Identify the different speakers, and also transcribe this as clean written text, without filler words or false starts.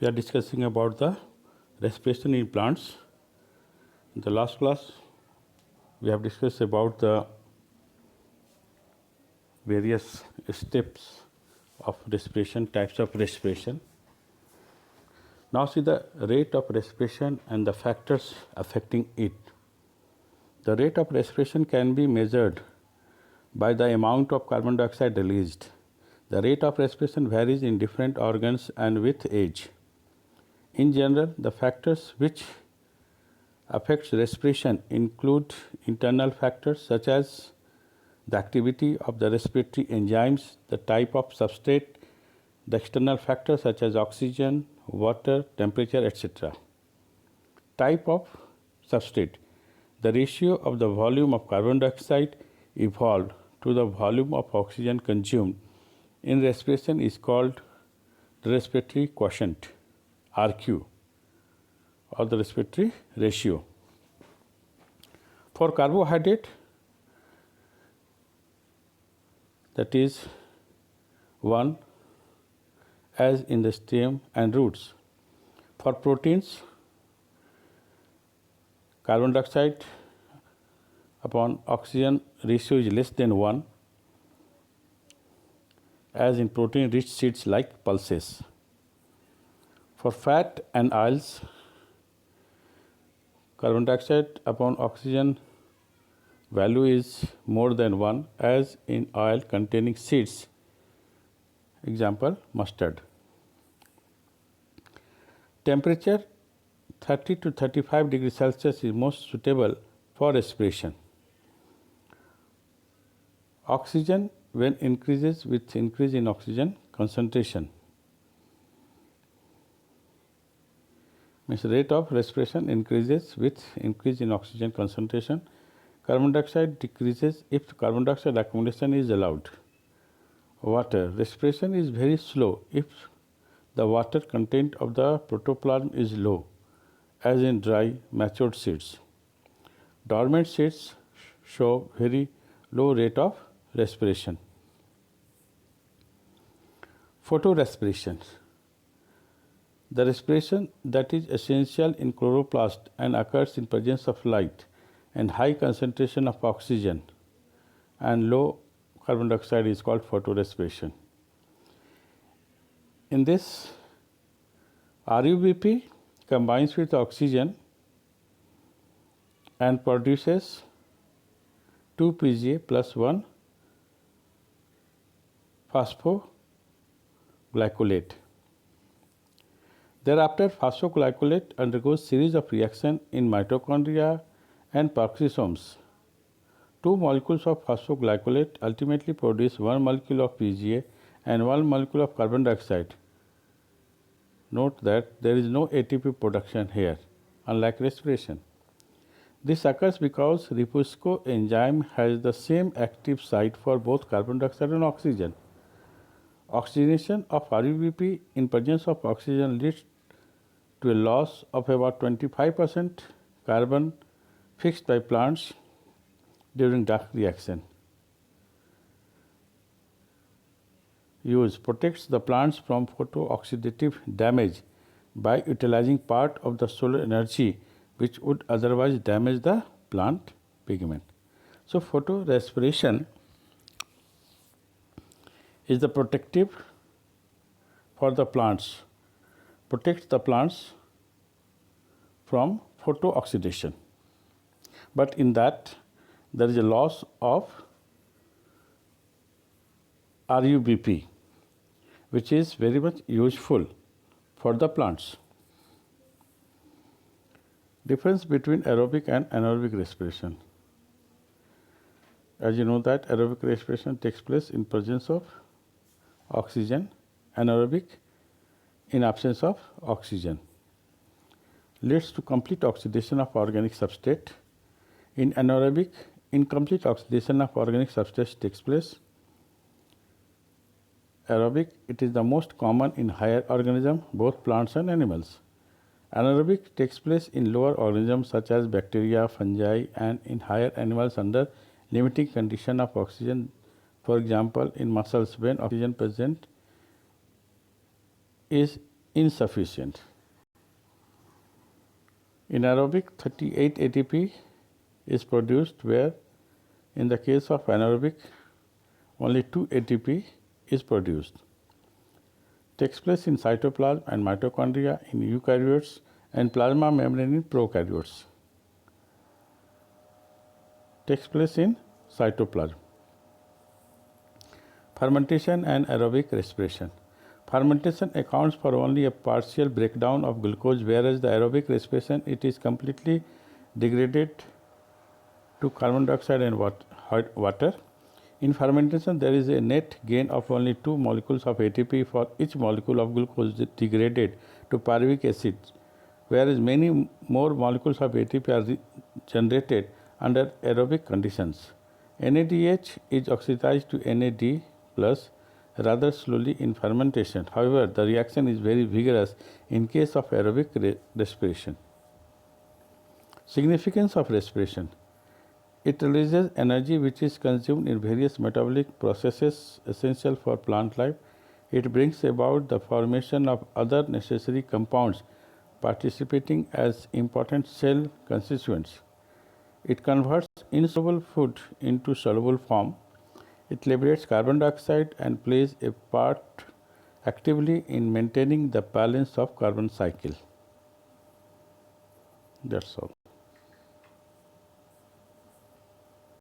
Speaker 1: We are discussing about the respiration in plants. In the last class, we have discussed about the various steps of respiration, types of respiration. Now see the rate of respiration and the factors affecting it. The rate of respiration can be measured by the amount of carbon dioxide released. The rate of respiration varies in different organs and with age. In general, the factors which affect respiration include internal factors such as the activity of the respiratory enzymes, the type of substrate, the external factors such as oxygen, water, temperature, etc. Type of substrate. The ratio of the volume of carbon dioxide evolved to the volume of oxygen consumed in respiration is called the respiratory quotient, RQ, or the respiratory ratio. For carbohydrate, that is 1 as in the stem and roots. For proteins, carbon dioxide upon oxygen ratio is less than 1 as in protein rich seeds like pulses. For fat and oils, carbon dioxide upon oxygen value is more than 1 as in oil containing seeds, example mustard. Temperature 30 to 35 degrees Celsius is most suitable for respiration. Oxygen when increases with increase in oxygen concentration, means rate of respiration increases with increase in oxygen concentration. Carbon dioxide decreases if carbon dioxide accumulation is allowed. Water respiration is very slow if the water content of the protoplasm is low, as in dry matured seeds. Dormant seeds show very low rate of respiration. Photorespiration. The respiration that is essential in chloroplast and occurs in presence of light and high concentration of oxygen and low carbon dioxide is called photorespiration. In this, RUBP combines with oxygen and produces 2 PGA plus 1 phosphoglycolate. Thereafter, phosphoglycolate undergoes series of reactions in mitochondria and peroxisomes. 2 molecules of phosphoglycolate ultimately produce 1 molecule of PGA and 1 molecule of carbon dioxide. Note that there is no ATP production here, unlike respiration. This occurs because Ripusco enzyme has the same active site for both carbon dioxide and oxygen. Oxygenation of RUBP in presence of oxygen leads to a loss of about 25% carbon fixed by plants during dark reaction. Use protects the plants from photooxidative damage by utilizing part of the solar energy which would otherwise damage the plant pigment. So, photorespiration is the protective for the plants, protects the plants from photooxidation. But in that, there is a loss of RUBP, which is very much useful for the plants. Difference between aerobic and anaerobic respiration. As you know that aerobic respiration takes place in presence of oxygen, anaerobic in absence of oxygen. Leads to complete oxidation of organic substrate. In anaerobic, incomplete oxidation of organic substrate takes place. Aerobic, it is the most common in higher organisms, both plants and animals. Anaerobic takes place in lower organisms such as bacteria, fungi, and in higher animals under limiting condition of oxygen. For example, in muscles when oxygen present is insufficient. In aerobic, 38 ATP is produced, where in the case of anaerobic, only 2 ATP is produced. Takes place in cytoplasm and mitochondria in eukaryotes and plasma membrane in prokaryotes. Takes place in cytoplasm. Fermentation and aerobic respiration. Fermentation accounts for only a partial breakdown of glucose, whereas the aerobic respiration, it is completely degraded to carbon dioxide and water. In fermentation, there is a net gain of only 2 molecules of ATP for each molecule of glucose degraded to pyruvic acid, whereas many more molecules of ATP are generated under aerobic conditions. NADH is oxidized to NAD plus rather slowly in fermentation. However, the reaction is very vigorous in case of aerobic respiration. Significance of respiration. It releases energy which is consumed in various metabolic processes essential for plant life. It brings about the formation of other necessary compounds participating as important cell constituents. It converts insoluble food into soluble form. It liberates carbon dioxide and plays a part actively in maintaining the balance of carbon cycle. That's all.